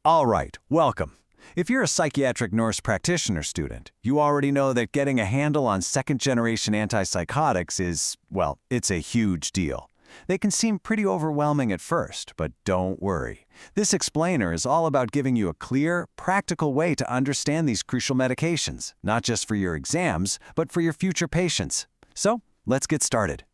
All right, welcome. If you're a psychiatric nurse practitioner student, you already know that getting a handle on second-generation antipsychotics is, well, it's a huge deal. They can seem pretty overwhelming at first, but don't worry. This explainer is all about giving you a clear, practical way to understand these crucial medications, not just for your exams, but for your future patients. So, let's get started.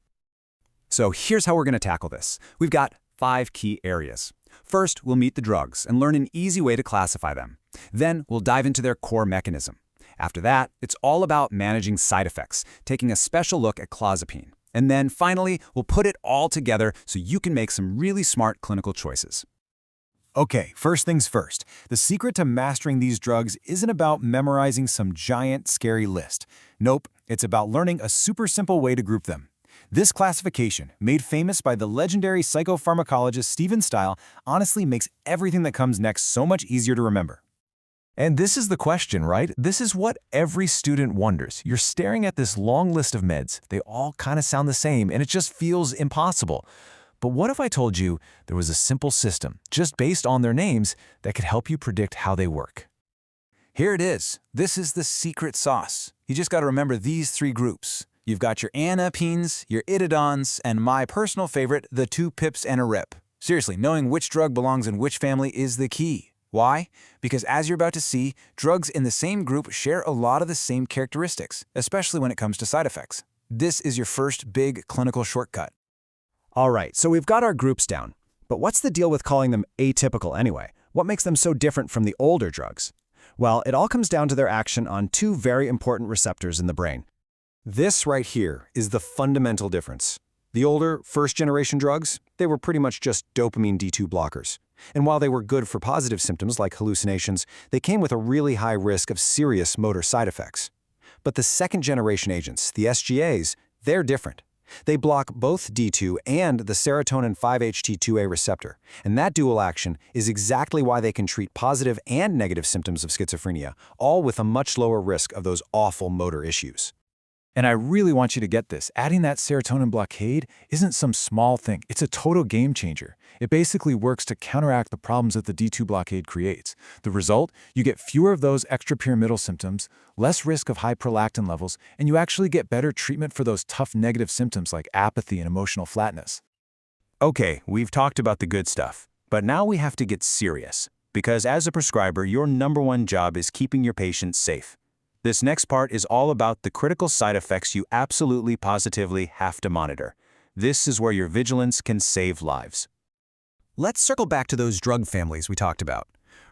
So here's how we're going to tackle this. We've got 5 key areas. First, we'll meet the drugs and learn an easy way to classify them. Then, we'll dive into their core mechanism. After that, it's all about managing side effects, taking a special look at clozapine. And then, finally, we'll put it all together so you can make some really smart clinical choices. Okay, first things first. The secret to mastering these drugs isn't about memorizing some giant, scary list. Nope, it's about learning a super simple way to group them. This classification, made famous by the legendary psychopharmacologist Stephen Stile, honestly makes everything that comes next so much easier to remember. And this is the question, right? This is what every student wonders. You're staring at this long list of meds. They all kind of sound the same, and it just feels impossible. But what if I told you there was a simple system, just based on their names, that could help you predict how they work? Here it is. This is the secret sauce. You just got to remember these 3 groups. You've got your anapines, your itidons, and my personal favorite, the 2 pips and a rip. Seriously, knowing which drug belongs in which family is the key. Why? Because as you're about to see, drugs in the same group share a lot of the same characteristics, especially when it comes to side effects. This is your first big clinical shortcut. All right, so we've got our groups down. But what's the deal with calling them atypical anyway? What makes them so different from the older drugs? Well, it all comes down to their action on 2 very important receptors in the brain. This right here is the fundamental difference. The older, first-generation drugs, they were pretty much just dopamine D2 blockers. And while they were good for positive symptoms like hallucinations, they came with a really high risk of serious motor side effects. But the second-generation agents, the SGAs, they're different. They block both D2 and the serotonin 5-HT2A receptor, and that dual action is exactly why they can treat positive and negative symptoms of schizophrenia, all with a much lower risk of those awful motor issues. And I really want you to get this. Adding that serotonin blockade isn't some small thing. It's a total game changer. It basically works to counteract the problems that the D2 blockade creates. The result? You get fewer of those extrapyramidal symptoms, less risk of high prolactin levels, and you actually get better treatment for those tough negative symptoms like apathy and emotional flatness. Okay, we've talked about the good stuff, but now we have to get serious. Because as a prescriber, your #1 job is keeping your patients safe. This next part is all about the critical side effects you absolutely positively have to monitor. This is where your vigilance can save lives. Let's circle back to those drug families we talked about.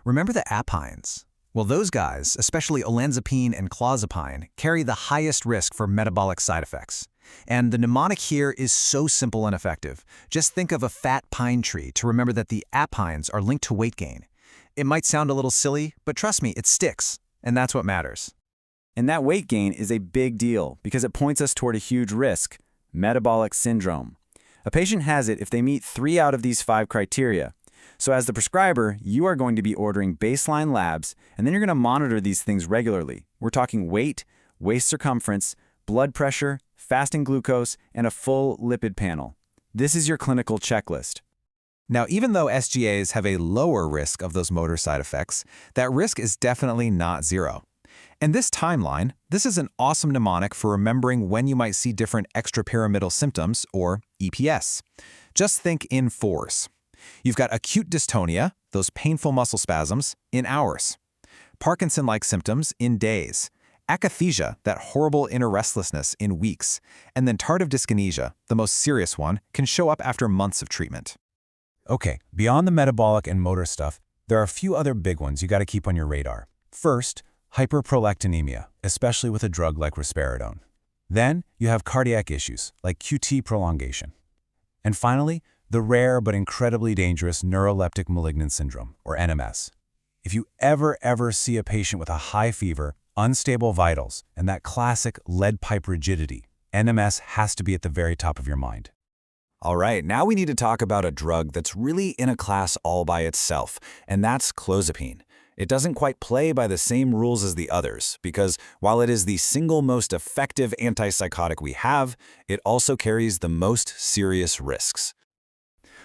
Remember the apines? Well, those guys, especially olanzapine and clozapine, carry the highest risk for metabolic side effects. And the mnemonic here is so simple and effective. Just think of a fat pine tree to remember that the apines are linked to weight gain. It might sound a little silly, but trust me, it sticks. And that's what matters. And that weight gain is a big deal because it points us toward a huge risk, metabolic syndrome. A patient has it if they meet 3 out of these 5 criteria. So as the prescriber, you are going to be ordering baseline labs, and then you're going to monitor these things regularly. We're talking weight, waist circumference, blood pressure, fasting glucose, and a full lipid panel. This is your clinical checklist. Now, even though SGAs have a lower risk of those motor side effects, that risk is definitely not 0. And this timeline, this is an awesome mnemonic for remembering when you might see different extrapyramidal symptoms, or EPS. Just think in 4s. You've got acute dystonia, those painful muscle spasms, in hours. Parkinson-like symptoms in days. Akathisia, that horrible inner restlessness, in weeks. And then tardive dyskinesia, the most serious one, can show up after months of treatment. Okay, beyond the metabolic and motor stuff, there are a few other big ones you got to keep on your radar. First, hyperprolactinemia, especially with a drug like risperidone. Then, you have cardiac issues, like QT prolongation. And finally, the rare but incredibly dangerous neuroleptic malignant syndrome, or NMS. If you ever see a patient with a high fever, unstable vitals, and that classic lead pipe rigidity, NMS has to be at the very top of your mind. All right, now we need to talk about a drug that's really in a class all by itself, and that's clozapine. It doesn't quite play by the same rules as the others, because while it is the single most effective antipsychotic we have, it also carries the most serious risks.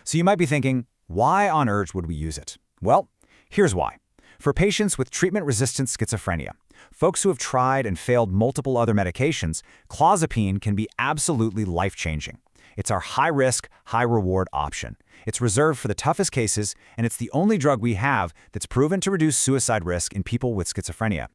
So you might be thinking, why on earth would we use it? Well, Here's why. For patients with treatment-resistant schizophrenia, folks who have tried and failed multiple other medications, clozapine can be absolutely life-changing. It's our high-risk, high-reward option. It's reserved for the toughest cases, and it's the only drug we have that's proven to reduce suicide risk in people with schizophrenia.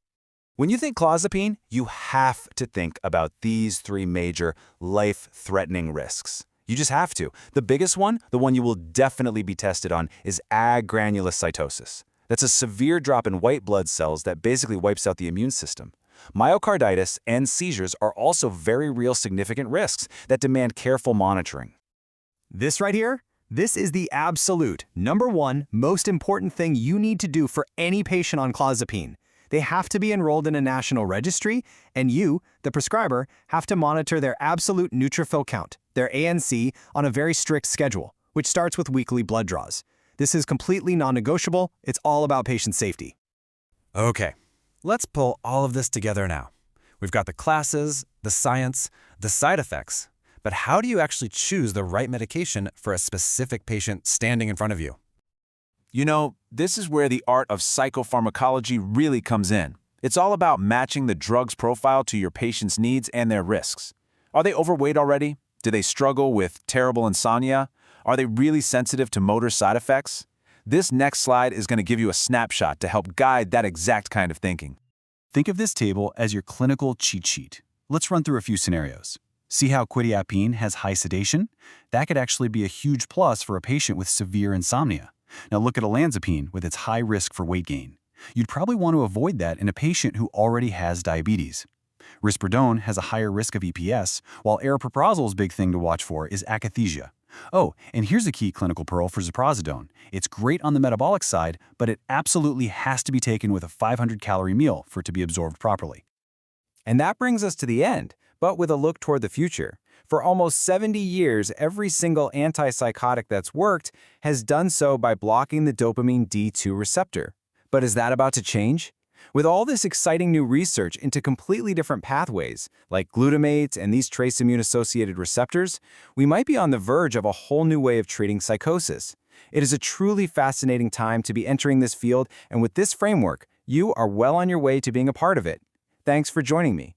When you think clozapine, you have to think about these three major life-threatening risks. You just have to. The biggest one, the one you will definitely be tested on, is agranulocytosis. That's a severe drop in white blood cells that basically wipes out the immune system. Myocarditis and seizures are also very real significant risks that demand careful monitoring. This right here, this is the absolute #1 most important thing you need to do for any patient on clozapine. They have to be enrolled in a national registry, and you, the prescriber, have to monitor their absolute neutrophil count, their ANC, on a very strict schedule, which starts with weekly blood draws. This is completely non-negotiable. It's all about patient safety. Okay, let's pull all of this together now. We've got the classes, the science, the side effects, but how do you actually choose the right medication for a specific patient standing in front of you? You know, this is where the art of psychopharmacology really comes in. It's all about matching the drug's profile to your patient's needs and their risks. Are they overweight already? Do they struggle with terrible insomnia? Are they really sensitive to motor side effects? This next slide is going to give you a snapshot to help guide that exact kind of thinking. Think of this table as your clinical cheat sheet. Let's run through a few scenarios. See how quetiapine has high sedation? That could actually be a huge plus for a patient with severe insomnia. Now look at olanzapine with its high risk for weight gain. You'd probably want to avoid that in a patient who already has diabetes. Risperidone has a higher risk of EPS, while aripiprazol's big thing to watch for is akathisia. Oh, and here's a key clinical pearl for ziprasidone. It's great on the metabolic side, but it absolutely has to be taken with a 500-calorie meal for it to be absorbed properly. And that brings us to the end, but with a look toward the future. For almost 70 years, every single antipsychotic that's worked has done so by blocking the dopamine D2 receptor. But is that about to change? With all this exciting new research into completely different pathways, like glutamates and these trace immune-associated receptors, we might be on the verge of a whole new way of treating psychosis. It is a truly fascinating time to be entering this field, and with this framework, you are well on your way to being a part of it. Thanks for joining me.